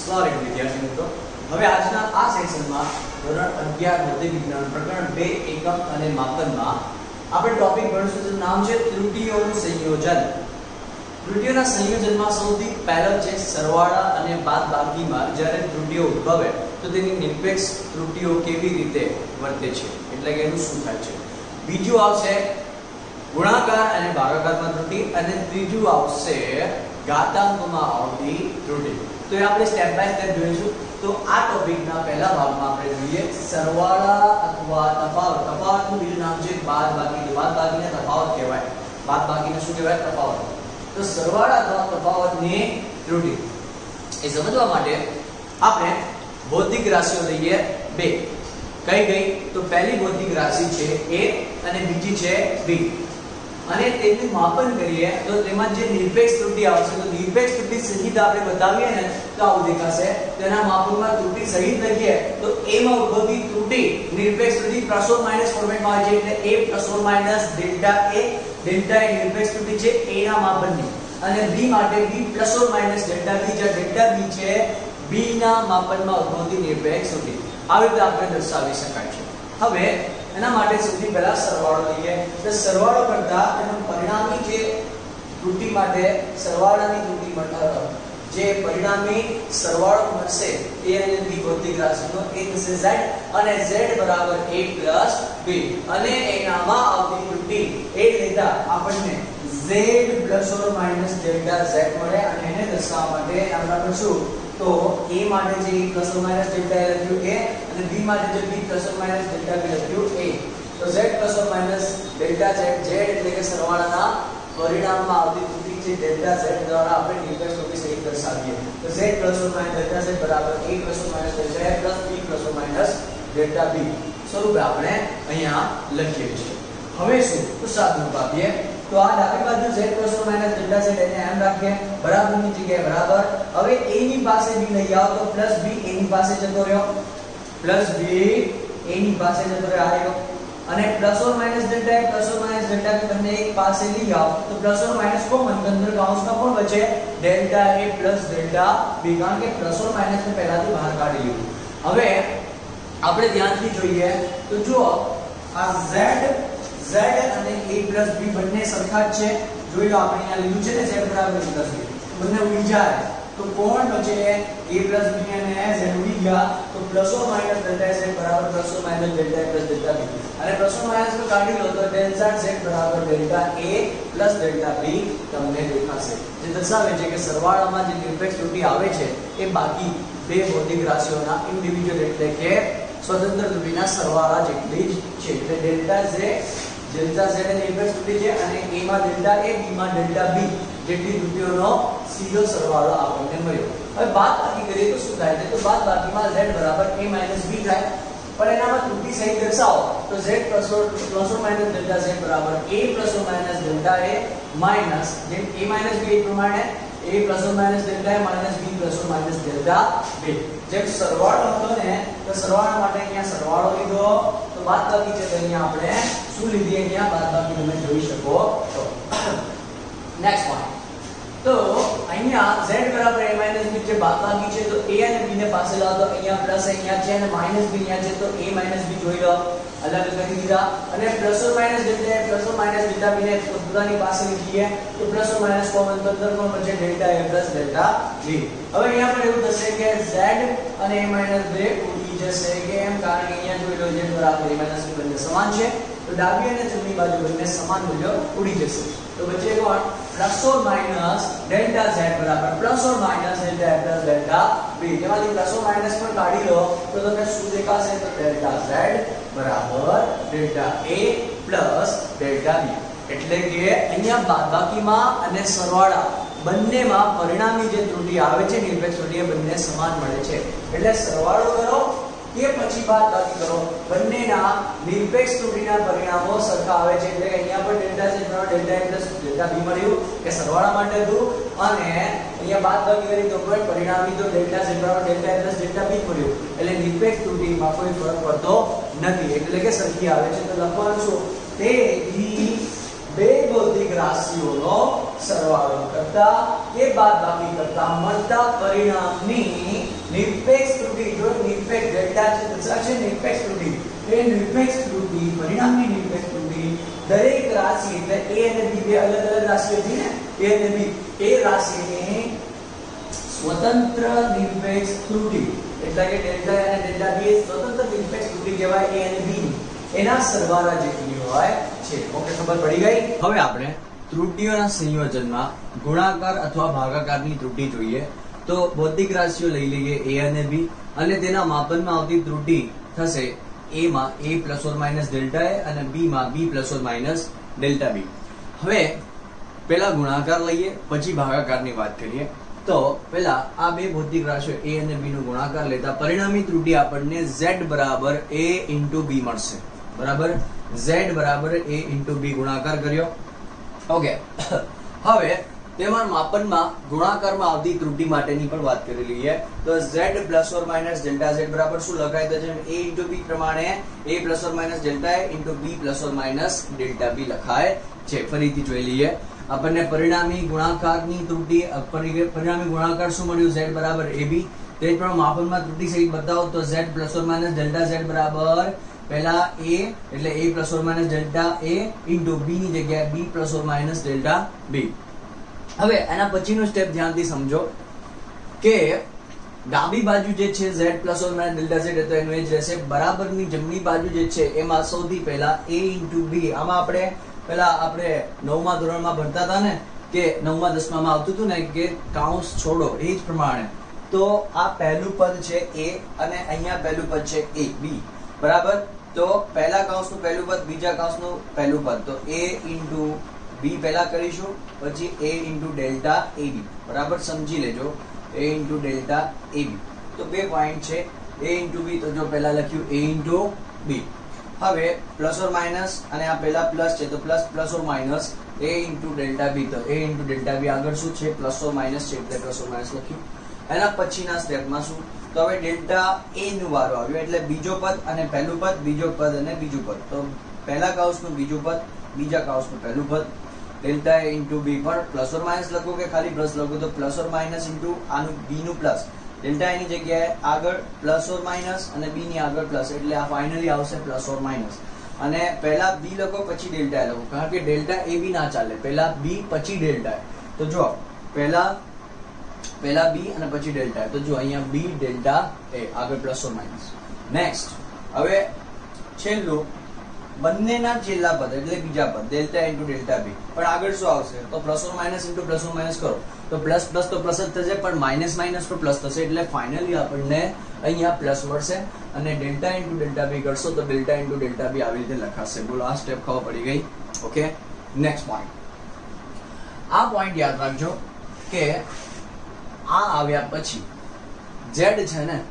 સ્વાગત વિદ્યાર્થી મિત્રો। હવે આજના આ સેશનમાં ધોરણ 11 ભૌતિક વિજ્ઞાન પ્રકરણ 2 એકમ અને માપનમાં આપણે ટોપિક ભણીશું જેનું નામ છે ત્રુટીઓનું સંયોજન। ત્રુટીઓના સંયોજનમાં સૌથી પહેલો છે સરવાળા અને બાદબાકીમાં જ્યારે ત્રુટીઓ ઉદ્ભવે તો તેની નિરપેક્ષ ત્રુટીઓ કેવી રીતે વર્તે છે એટલે કે એનું શું થાય છે। બીજું આવશે ગુણાકાર અને ભાગાકારમાં ત્રુટી અને ત્રીજું આવશે घातांकમાં આવતી ત્રુટી। तो ये આપણે સ્ટેપ બાય સ્ટેપ જોઈશું। તો આ ટોપિકના પહેલા ભાગમાં આપણે જોઈએ સરવાળા અથવા તફાવત। તફાવતનું બીજું નામ છે બાદબાકી। બાદબાકીને તફાવત કહેવાય, બાદબાકીને શું કહેવાય? તફાવત। તો સરવાળા અથવા તફાવતની ત્રુટી એ સમજવા માટે આપણે ભૌતિક રાશિઓ લઈએ બે। કઈ ગઈ? તો પહેલી ભૌતિક રાશિ છે a અને બીજી છે b અને તેનું માપન કરીએ તો તેમાં જે નિરપેક્ષ ત્રુટી આવશે તો નિરપેક્ષ ત્રુટી સહિત આપણે બતાવીએ ને તો આવું દેખાશે। તેના માપનમાં ત્રુટી સહિત લખીએ તો a માં ઉદ્ભવતી ત્રુટી નિરપેક્ષ ત્રુટી પ્લસ ઓર માઈનસ ફોર્મેટમાં આવે છે એટલે a plus or minus delta a। Delta એ નિરપેક્ષ ત્રુટી છે a ના માપનની અને b માટે b plus or minus delta b જ્યાં ડેલ્ટા b છે b ના માપનમાં ઉદ્ભવતી નિરપેક્ષ ત્રુટી। આવી રીતે આપણે દર્શાવી શકાય છે। હવે એના માટે સૌથી પહેલા સરવાળો લઈએ। તો સરવાળો કરતા એનું પરિણામી જે ત્રુટી માટે સરવાળાની ત્રુટી જે પરિણામી સરવાળો મળશે એ અને b ભૌતિક રાશિનો એ થશે z અને z બરાબર a plus b અને એનામાં આવતી ત્રુટી એ લેતા આપણને z plus or minus delta z મળે અને એને દર્શાવવા માટે આપણે લખશું तो a માટે જે plus or minus delta a લખ્યું a અને b માટે જે b plus or minus delta b લખ્યું a। તો z plus or minus delta z z એટલે કે સરવાળાના પરિણામમાં આવતી ત્રુટી છે ડેલ્ટા z દ્વારા આપણે નિરપેક્ષ ત્રુટી સહિત દર્શાવીએ। તો z plus or minus delta z બરાબર a plus or minus delta a plus b plus or minus delta b સ્વરૂપે આપણે અહીંયા લખીએ છીએ। હવે શું? તો સાદુરૂપ આપીએ तो आ ડાબી બાજુ z + -Δ z એને એમ રાખીએ બરાબરની જગ્યાએ બરાબર। હવે a ની પાસે b લઈ આવો તો +b a ની પાસે જતો રહ્યો +b a ની પાસે જતો રહ્યો આ રહ્યો અને +or - Δ a +or - Δ b તમને એક પાસે લઈ આવો તો + or - કોમન અંદર કૌંસમાં કોણ બચે? Δ a + Δ b કારણ કે + or - ને પહેલાથી બહાર કાઢી લીધું। હવે આપણે ધ્યાનથી જોઈએ તો જો આ z અને a plus b બંને સરખા જ છે। જોઈ લો આપણે અહીંયા લીધું છે ને z બરાબર a plus b બંને ઉડી જાય તો કોણ બચે? a plus b અને z ઉડી ગયા તો plus or minus delta z બરાબર plus or minus delta a plus delta b અને પ્લસ ઓર માઈનસ નો કાઢી લો તો ડેલ્ટા z બરાબર delta a plus delta b તમને દેખાશે। જે દર્શાવે છે કે સરવાળામાં જે નિરપેક્ષ ત્રુટી આવે છે એ બાકી બે ભૌતિક રાશિઓના ઇન્ડિવિડ્યુઅલ એટલે કે સ્વતંત્ર ત્રુટીના સરવાળા જેટલી જ છે। એટલે ડેલ્ટા z એ નિરપેક્ષ ત્રુટી છે અને a માં ડેલ્ટા a b માં ડેલ્ટા b જેટલી ત્રુટીઓનો સીધો સરવાળો આપણને મળ્યો। હવે બાદબાકી કરીએ તો શું થાય છે? તો બાદબાકીમાં z બરાબર a - b થાય પણ એનામાં ત્રુટી સહિત દર્શાવો તો z + or - ડેલ્ટા z બરાબર a + or - delta a minus જેમ a - b એ પ્રમાણે a + or - delta a minus b + or - delta b જેમ સરવાળો હતો ને તો સરવાળા માટે અહીંયા સરવાળો લીધો તો બાદબાકી છે તો અહીંયા આપણે શું લીધી? અહીંયા બાદબાકી તમે જોઈ શકો છો। નેક્સ્ટ પોઈન્ટ તો અહીંયા z બરાબર a - b જે બાદબાકી છે તો a અને b ને પાસે લાવો તો અહીંયા પ્લસ અહીંયા છે અને માઈનસ b અહીંયા છે તો a - b જોઈ લો અલગ કરી દીધા અને + or - delta a + or - delta b ને પોતાની પાસે લીધીએ તો + or - કોમન તો અંદર કોણ બચે? Delta a + delta b। હવે અહીંયા પણ એવું થશે કે z અને a - b ઉડી જશે કેમ? કારણ કે અહીંયા જોઈ લો z બરાબર a - b બંને સમાન છે તો ડાબી અને જમણી બાજુ બંને સમાન મૂલ્યો ઉડી જશે તો બચે કોણ? + or - ડેલ્ટા z બરાબર + or - delta a + delta b। જેમાંથી + or - પણ કાઢી લો તો તમને શું દેખાશે? તો ડેલ્ટા z બરાબર ડેલ્ટા a + ડેલ્ટા b। એટલે કે અહીંયા બાદબાકીમાં અને સરવાળા બંનેમાં પરિણામી જે ત્રુટી આવે છે નિરપેક્ષ ત્રુટી એ બંને સમાન મળે છે। એટલે સરવાળો કરો કે પછી બાદબાકી કરો બંનેના નિરપેક્ષ ત્રુટીના પરિણામો સરખા આવે છે। એટલે કે અહીંયા પણ ડેલ્ટા z બરાબર ડેલ્ટા a + ડેલ્ટા b મળ્યું કે સરવાળા માટે હતું અને અહીંયા બાદબાકી કરી તો પણ પરિણામી તો ડેલ્ટા z બરાબર ડેલ્ટા a + ડેલ્ટા b મળ્યું એટલે નિરપેક્ષ ત્રુટીમાં કોઈ ફરક પડતો નથી એટલે કે સરખી આવે છે। તો લખવાનું શું? તેથી બે ભૌતિક રાશિઓનો સરવાળો કરતા કે બાદબાકી કરતા મળતા પરિણામની નિરપેક્ષ ત્રુટિ જો નિરપેક્ષ ડેલ્ટા છે દર્શાવશે નિરપેક્ષ ત્રુટિ એ નિરપેક્ષ ત્રુટિ પરિણામી નિરપેક્ષ ત્રુટિ દરેક રાશિ એટલે a અને b બે અલગ અલગ રાશિઓ છે ને a અને b એ રાશિની સ્વતંત્ર નિરપેક્ષ ત્રુટિ એટલે કે ડેલ્ટા અને ડેલ્ટા b એ સ્વતંત્ર નિરપેક્ષ ત્રુટિ કહેવાય a અને b ની એના સરવાળા જેટલી હોય છે ઓકે ખબર પડી ગઈ હવે આપણે ત્રુટિઓના સંયોજનમાં ગુણાકાર અથવા ભાગાકારની ત્રુટિ જોઈએ તો ભૌતિક રાશિઓ લઈ લઈએ a અને b અને તેના માપનમાં આવતી ત્રુટિ થશે a માં a ± ડેલ્ટા a અને b માં b ± ડેલ્ટા b હવે પહેલા ગુણાકાર લઈએ પછી ભાગાકારની વાત કરીએ તો પહેલા આ બે ભૌતિક રાશિઓ a અને b નો ગુણાકાર લેતા પરિણામી ત્રુટિ આપણને z બરાબર a * b મળશે બરાબર z બરાબર a * b ગુણાકાર કર્યો ઓકે હવે તેમાં માપનમાં ગુણાકારમાં આવતી ત્રુટિ માટેની પણ વાત કરી લઈએ તો z ± ડેલ્ટા z બરાબર શું લખાય તો જેમ a * b પ્રમાણે a ± delta a * b ± delta b લખાય છે ફરીથી જોઈ લઈએ આપણને પરિણામી ગુણાકારની ત્રુટિ પરિણામી ગુણાકાર શું મળ્યું z બરાબર ab તે જ પણ માપનમાં ત્રુટિ સહિત બતાવો તો z ± ડેલ્ટા z બરાબર પહેલા a એટલે a ± ડેલ્ટા a * b ની જગ્યાએ b ± ડેલ્ટા b હવે એના પછીનો સ્ટેપ ધ્યાનથી સમજો કે ડાબી બાજુ જે છે z ± ડેલ્ટા z તો એનું એ જ રહેશે બરાબરની જમણી બાજુ જે છે એમાં સૌથી પહેલા a * b આમાં આપણે 9મા ધોરણમાં ભણતા હતા ને કે 9મા 10મામાં આવતું હતું ને કે કૌંસ છોડો એ જ પ્રમાણે તો આ પહેલું પદ છે a અને અહીંયા પહેલું પદ છે a b બરાબર તો પહેલા કૌંસનું પહેલું પદ બીજા કૌંસનું પહેલું પદ તો a * b પહેલા કરીશું પછી a * ડેલ્ટા ab બરાબર સમજી લેજો a * ડેલ્ટા ab તો બે પોઈન્ટ છે a * b તો જો પહેલા લખ્યું a * b હવે પ્લસ ઓર માઈનસ અને આ પહેલા પ્લસ છે તો plus or minus a * delta b તો a * ડેલ્ટા b આગળ શું છે પ્લસ ઓર માઈનસ છે એટલે પ્લસ ઓર માઈનસ લખ્યું એના પછીના સ્ટેપમાં શું તો હવે ડેલ્ટા a નું વારો આવ્યો એટલે બીજો પદ અને પહેલું પદ બીજો પદ અને બીજું પદ તો પહેલા કૌંસનું બીજું પદ બીજા કૌંસનું પહેલું પદ ડેલ્ટા a * b પણ પ્લસ ઓર માઈનસ લખો કે ખાલી પ્લસ લખો તો પ્લસ ઓર માઈનસ આનું b નું પ્લસ ડેલ્ટા a ની જગ્યાએ આગળ પ્લસ ઓર માઈનસ અને b ની આગળ પ્લસ એટલે આ ફાઇનલી આવશે પ્લસ ઓર માઈનસ અને પહેલા b લખો પછી ડેલ્ટા a લખો કારણ કે ડેલ્ટા a b ના ચાલે પહેલા b પછી ડેલ્ટા a તો જો પહેલા b અને પછી ડેલ્ટા a તો જો અહીંયા b ડેલ્ટા a આગળ પ્લસ ઓર માઈનસ નેક્સ્ટ હવે છેલ્લું બંનેના છેલ્લા પદ એટલે બીજા પદ ડેલ્ટા * ડેલ્ટા b પણ આગળ શું આવશે તો plus or minus * plus or minus કરો તો પ્લસ તો પ્લસ જ થશે પણ માઈનસ પણ પ્લસ થશે એટલે ફાઇનલી આપણને અહીંયા પ્લસ મળશે અને ડેલ્ટા * ડેલ્ટા b કરશો તો ડેલ્ટા * ડેલ્ટા b આવી રીતે લખાશે બોલો આ સ્ટેપ ખબર પડી ગઈ ઓકે નેક્સ્ટ પોઈન્ટ આ પોઈન્ટ યાદ રાખજો કે આ આવ્યા પછી z છે ને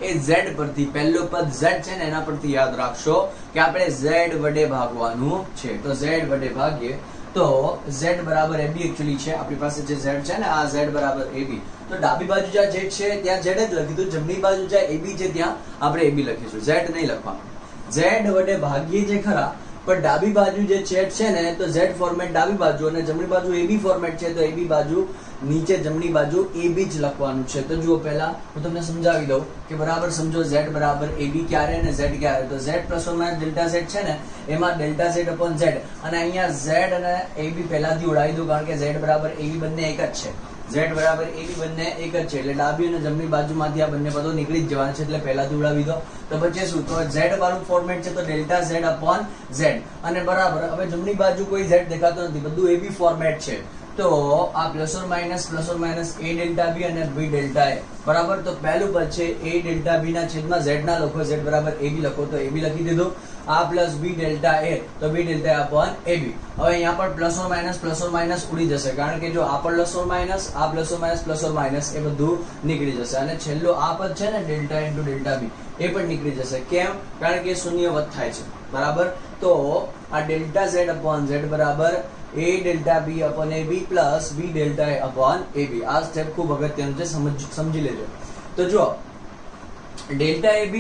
એ z પરથી પહેલો પદ z છે ને એના પરથી યાદ રાખશો કે આપણે z વડે ભાગવાનું છે તો z વડે ભાગીએ તો z બરાબર ab એક્ચ્યુઅલી છે આપણી પાસે જે z છે ને આ z બરાબર ab તો ડાબી બાજુ જ્યાં z છે ત્યાં z જ લખીશું જમણી બાજુ જ્યાં ab છે ત્યાં આપણે ab લખીશું z નહીં લખવાનું z વડે ભાગીએ જે ખરા પણ ડાબી બાજુ જે z છે ને તો z ફોર્મેટ ડાબી બાજુ અને જમણી બાજુ ab ફોર્મેટ છે તો ab બાજુ નીચે જમણી બાજુ ab જ લખવાનું છે તો જુઓ પહેલા હું તમને સમજાવી દઉં કે બરાબર સમજો z બરાબર ab ક્યારે અને z ક્યારે તો z ± ડેલ્ટા z છે ને એમાં ડેલ્ટા z upon z અને અહીંયા z અને ab પહેલાથી ઉડાવી દો કારણ કે z બરાબર ab બંને એક જ છે z બરાબર ab બંને એક જ છે એટલે ડાબી અને જમણી બાજુમાંથી આ બંને પદો નીકળી જ જવાના છે એટલે પહેલાથી ઉડાવી દો તો બચે શું તો z વાળું ફોર્મેટ છે તો ડેલ્ટા z upon z અને બરાબર હવે જમણી બાજુ કોઈ z દેખાતો નથી બધું ab ફોર્મેટ છે તો આ plus or minus a delta b અને b ડેલ્ટા a બરાબર તો પહેલું પદ છે a ડેલ્ટા b ના છેદમાં z ના લખો z બરાબર ab લખો તો ab લખી દીધું આ પ્લસ b ડેલ્ટા a તો b delta a upon ab હવે અહીંયા પણ પ્લસ ઓર માઈનસ ઉડી જશે કારણ કે જો આ પ્લસ ઓર માઈનસ આ પ્લસ ઓર માઈનસ એ બધું નીકળી જશે અને છેલ્લો આ પદ છે ને ડેલ્ટા * ડેલ્ટા b એ પણ નીકળી જશે કેમ કારણ કે શૂન્યવત થાય છે બરાબર તો આ ડેલ્ટા z upon z બરાબર a delta b upon ab plus b delta a upon ab આ સ્ટેપ ખૂબ અગત્યનું છે સમજી લેજો તો જો delta ab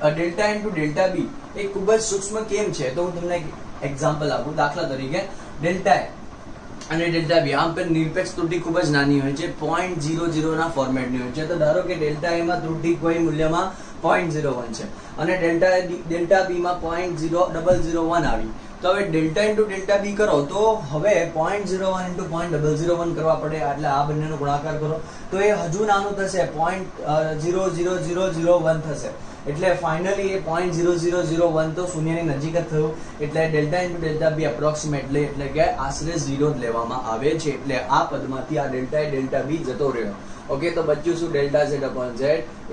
delta * delta b એ ખૂબ જ સૂક્ષ્મ કેમ છે તો હું તમને એક એક્ઝામ્પલ આપું દાખલા તરીકે ડેલ્ટા a અને ડેલ્ટા બી. આમ પર નિરપેક્ષ ત્રુટિ ખૂબ જ નાની હોય છે, 0.00 ના ફોર્મેટની હોય છે. તો ધારો કે ડેલ્ટા એ માં ત્રુટિ કોઈ મૂલ્યમાં 0.01 છે અને ડેલ્ટા બી માં 0.0001 આવી. તો હવે ડેલ્ટા ઇન્ટુ ડેલ્ટા બી કરો તો હવે 0.01 ઇન્ટુ 0.001 કરવા પડે, એટલે આ બંનેનો ગુણાકાર કરો તો એ હજુ નાનું થશે, 0.00001 થશે. એટલે ફાઇનલી એ 0.0001 તો શૂન્યની નજીક જ થયું. એટલે delta into delta B approximately એટલે કે આશરે 0 જ લેવામાં આવે છે. એટલે આ પદમાંથી આ ડેલ્ટા બી જતો રહ્યો. ઓકે, તો બચ્યું શું? ડેલ્ટા ઝેડ અપોન ઝેડ, એ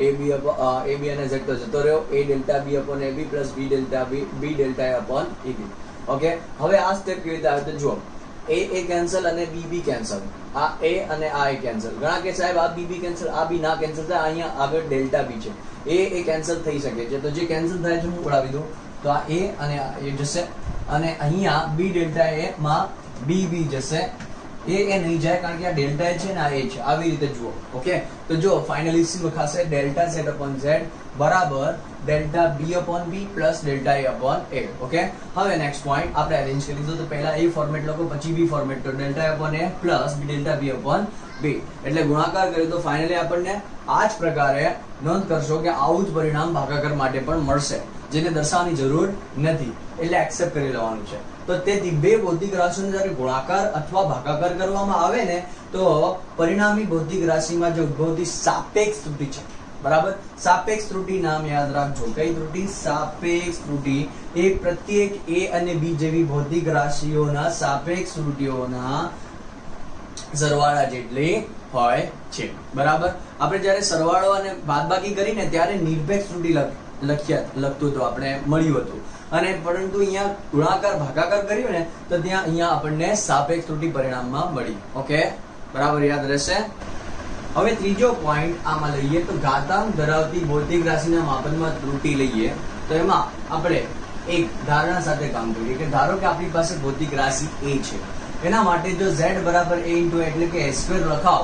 બી અને ઝેડ તો જતો રહ્યો, એ ડેલ્ટા બી અપોન એ બી પ્લસ બી ડેલ્ટા એ અપોન એ બી. ઓકે, હવે આ સ્ટેપ કેવી રીતે આવે તો જુઓ, એ કેન્સલ અને બી કેન્સલ, આ એ અને આ એ કેન્સલ. ઘણા કે સાહેબ આ બી કેન્સલ, આ બી ના કેન્સલ થાય, અહીંયા આગળ ડેલ્ટા બી છે, એ કેન્સલ થઈ શકે છે. તો જે કેન્સલ થાય છે હું ઉડાવી દઉં તો આ એ અને આ એ જશે અને અહીંયા બી ડેલ્ટા એ માં બી જશે, એ નહીં જાય કારણ કે આ ડેલ્ટા છે ને આ એ છે. આવી રીતે જુઓ. ઓકે, તો જો ફાઇનલી શું લખાશે? ડેલ્ટા ઝેડ અપોન ઝેડ બરાબર ડેલ્ટા બી અપોન બી પ્લસ ડેલ્ટા એ અપોન એ. ઓકે, હવે નેક્સ્ટ પોઈન્ટ આપણે અરેન્જ કરી દીધું. તો પહેલા એ ફોર્મેટ લખો, પછી બી ફોર્મેટ. તો ડેલ્ટા એ અપોન એ પ્લસ ડેલ્ટા બી અપોન બી એટલે ગુણાકાર કર્યો તો ફાઇનલી આપણને આ જ પ્રકારે નોંધ કરશો કે આવું જ પરિણામ ભાગાકાર માટે પણ મળશે, જેને દર્શાવવાની જરૂર નથી, એટલે એક્સેપ્ટ કરી લેવાનું છે. તો તેથી બે ભૌતિક રાશિઓનો જ્યારે ગુણાકાર અથવા ભાગાકાર કરવામાં આવે ને તો પરિણામી ભૌતિક રાશિમાં જે ઉદ્ભવતી સાપેક્ષ ત્રુટિ છે, બરાબર, સાપેક્ષ ત્રુટિ નામ યાદ રાખજો. કઈ ત્રુટિ? સાપેક્ષ ત્રુટિ. એ પ્રત્યેક એ અને બી જેવી ભૌતિક રાશિઓના સાપેક્ષ ત્રુટિઓના સરવાળા જેટલી હોય છે. બરાબર, આપણે જ્યારે સરવાળો અને બાદબાકી કરીને ત્યારે નિરપેક્ષ ત્રુટિ લખતું હતું, આપણે મળ્યું હતું. અને પરંતુ અહીંયા ગુણાકાર ભાગાકાર કર્યું ને તો ત્યાં અહીંયા આપણને સાપેક્ષ ત્રુટિ પરિણામમાં મળી. ઓકે, બરાબર, યાદ રહેશે. હવે ત્રીજો પોઈન્ટ આમાં લઈએ તો ઘાતાંક ધરાવતી ભૌતિક રાશિના માપનમાં ત્રુટિ લઈએ તો એમાં આપણે એક ધારણા સાથે કામ કરીએ કે ધારો કે આપણી પાસે ભૌતિક રાશિ એ છે, એના માટે જો z બરાબર a ઇન્ટુ એટલે કે a સ્ક્વેર લખાવ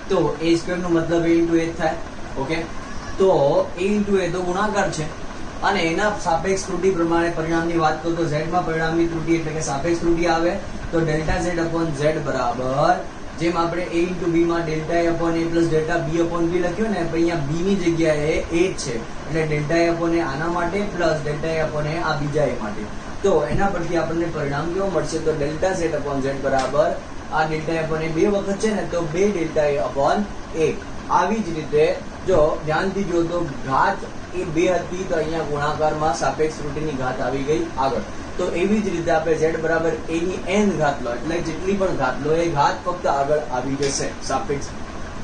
તો a સ્ક્વેર નો મતલબ a ઇન્ટુ a થાય. ઓકે, તો a ઇન્ટુ a તો ગુણાકાર છે અને એના સાપેક્ષ ત્રુટિ પ્રમાણે પરિણામની વાત કરું તો z માં પરિણામની ત્રુટિ એટલે કે સાપેક્ષ ત્રુટિ આવે તો ડેલ્ટા z અપોન z બરાબર જેમ આપણે a ઇન્ટુ b માં delta a upon a plus delta b upon b લખ્યું ને, અહીંયા b ની જગ્યાએ a છે એટલે ડેલ્ટા a અપોન a આના માટે plus delta a upon a આ બીજા a માટે. તો એના પરથી આપણને પરિણામ કેવું મળશે? તો ડેલ્ટા z અપોન z બરાબર આ ડેલ્ટા a અપોન a બે વખત છે ને તો 2 ડેલ્ટા a અપોન a. આવી જ રીતે જો ધ્યાનથી જો તો ઘાત એ 2 હતી તો અહીંયા ગુણાકારમાં સાપેક્ષ ત્રુટિની ઘાત આવી ગઈ આગળ. તો એવી જ રીતે આપણે z બરાબર a ની n ઘાત લો એટલે જેટલી પણ ઘાત લો એ ઘાત ફક્ત આગળ આવી જશે સાપેક્ષ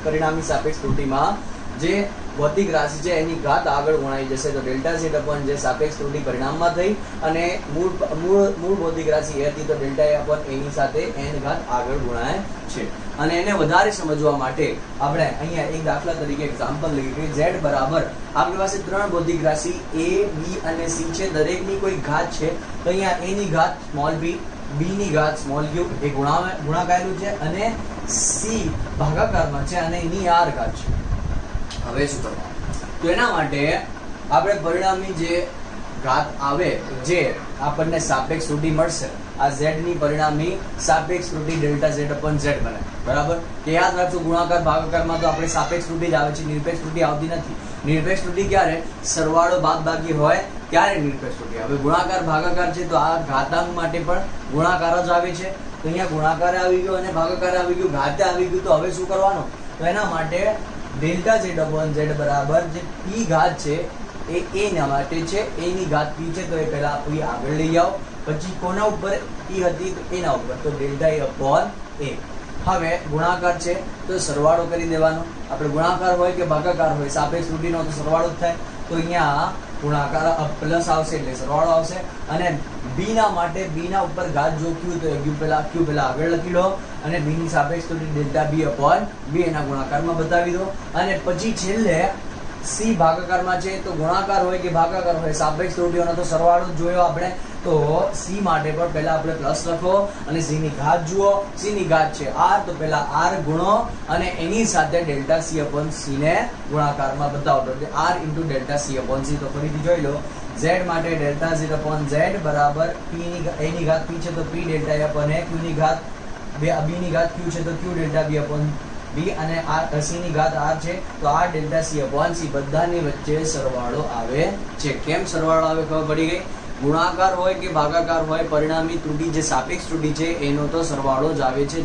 પરિણામી સાપેક્ષ ત્રુટિમાં. જે ભૌતિક રાશિ છે એની ઘાત આગળ ગણાઈ જશે. તો ડેલ્ટા z અપોન જે સાપેક્ષ ત્રુટિ પરિણામમાં થઈ અને મૂળ ભૌતિક રાશિ એ હતી તો ડેલ્ટા a અપોન a ની સાથે n ઘાત આગળ ગુણાય છે. અને એને વધારે સમજવા માટે આપણે અહીંયા એક દાખલા તરીકે એક્ઝામ્પલ લઈએ કે z બરાબર આપણી પાસે 3 ભૌતિક રાશિ a b અને c છે, દરેકની કોઈ ઘાત છે. તો અહીંયા a ની ઘાત સ્મોલ b, b ની ઘાત સ્મોલ q એ ગુણાકારેલું છે અને c ભાગાકારમાં છે અને એની r ઘાત છે. હવે શું કરવાનું? તો એના માટે આપણે પરિણામી જે ઘાત આવે જે આપણને સાપેક્ષ ત્રુટિ મળશે આ z ની પરિણામી સાપેક્ષ ત્રુટિ ડેલ્ટા z અપોન z બને. બરાબર, કે યાદ રાખજો ગુણાકાર ભાગાકારમાં તો આપણે સાપેક્ષ ત્રુટિ જ આવે છે, નિરપેક્ષ ત્રુટિ આવતી નથી. નિરપેક્ષ ત્રુટિ ક્યારે? સરવાળો બાદબાકી હોય ત્યારે નિરપેક્ષ ત્રુટિ આવે. ગુણાકાર ભાગાકાર છે તો આ ઘાતાંક માટે પણ ગુણાકાર જ આવે છે. તો અહીંયા ગુણાકાર આવી ગયો અને ભાગાકાર આવી ગયું, ઘાતે આવી ગયું. તો હવે શું કરવાનું? તો એના માટે ડેલ્ટા z અપોન z બરાબર જે p ઘાત છે એ a ના માટે છે, a ની ઘાત p છે તો એ પહેલા p આગળ લઈ આવો, પછી કોના ઉપર p હતી તો એના ઉપર, તો ડેલ્ટા a અપોન a. હવે ગુણાકાર છે તો સરવાળો કરી દેવાનો. આપણે ગુણાકાર હોય કે ભાગાકાર હોય સાપેક્ષ ત્રુટિનો તો સરવાળો જ થાય. તો અહીંયા ગુણાકાર પ્લસ આવશે એટલે સરવાળો આવશે અને b ના માટે b ના ઉપર ઘાત જો q તો q પહેલા આગળ લખી લો અને b ની સાપેક્ષ ત્રુટિ ડેલ્ટા b અપોન b એના ગુણાકારમાં બતાવી દો. અને પછી છેલ્લે c ભાગાકારમાં છે તો ગુણાકાર હોય કે ભાગાકાર હોય સાપેક્ષ ત્રુટિઓનો તો સરવાળો જોયો આપણે. તો c માટે પણ પહેલા આપણે પ્લસ લખો અને c ની ઘાત જુઓ. c ની ઘાત છે r તો પહેલા r ગુણો અને એની સાથે ડેલ્ટા c અપોન c ને ગુણાકારમાં બતાવો તો r into delta c upon c. તો ફરીથી જોઈ લો z માટે ડેલ્ટા z અપોન z બરાબર p ની a ની ઘાત p છે તો p delta a upon a, q ની ઘાત બે b ની ઘાત q છે તો q delta b upon b અને આ c ની ઘાત r છે તો r delta c upon c બધાની વચ્ચે સરવાળો આવે છે. કેમ સરવાળો આવે ખબર પડી ગઈ? ગુણાકાર હોય કે ભાગાકાર હોય, પરિણામી ત્રુટી જે સાપેક્ષ ત્રુટી છે એનો તો સરવાળો જ આવે છે,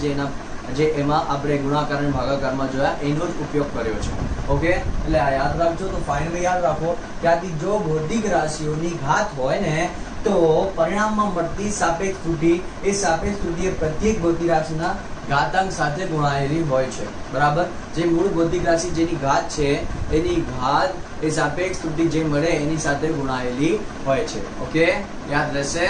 જે એમાં આપણે ગુણાકાર અને ભાગાકારમાં જોયા એનો જ ઉપયોગ કર્યો છે. ઓકે, એટલે આ યાદ રાખજો. તો ફાઇનલી યાદ રાખો ત્યાંથી જો ભૌતિક રાશિઓની ઘાત હોય ને તો પરિણામમાં મળતી સાપેક્ષ ત્રુટી, એ સાપેક્ષ ત્રુટી એ પ્રત્યેક ભૌતિક રાશિના ઘાતાંક સાથે ગુણાયેલી હોય છે. બરાબર? જે મૂળ ભૌતિક રાશિ જેની ઘાત છે એની ઘાત એ સાપેક્ષ ત્રુટી જે મળે એની સાથે ગુણાયેલી હોય છે. ઓકે, યાદ રહેશે.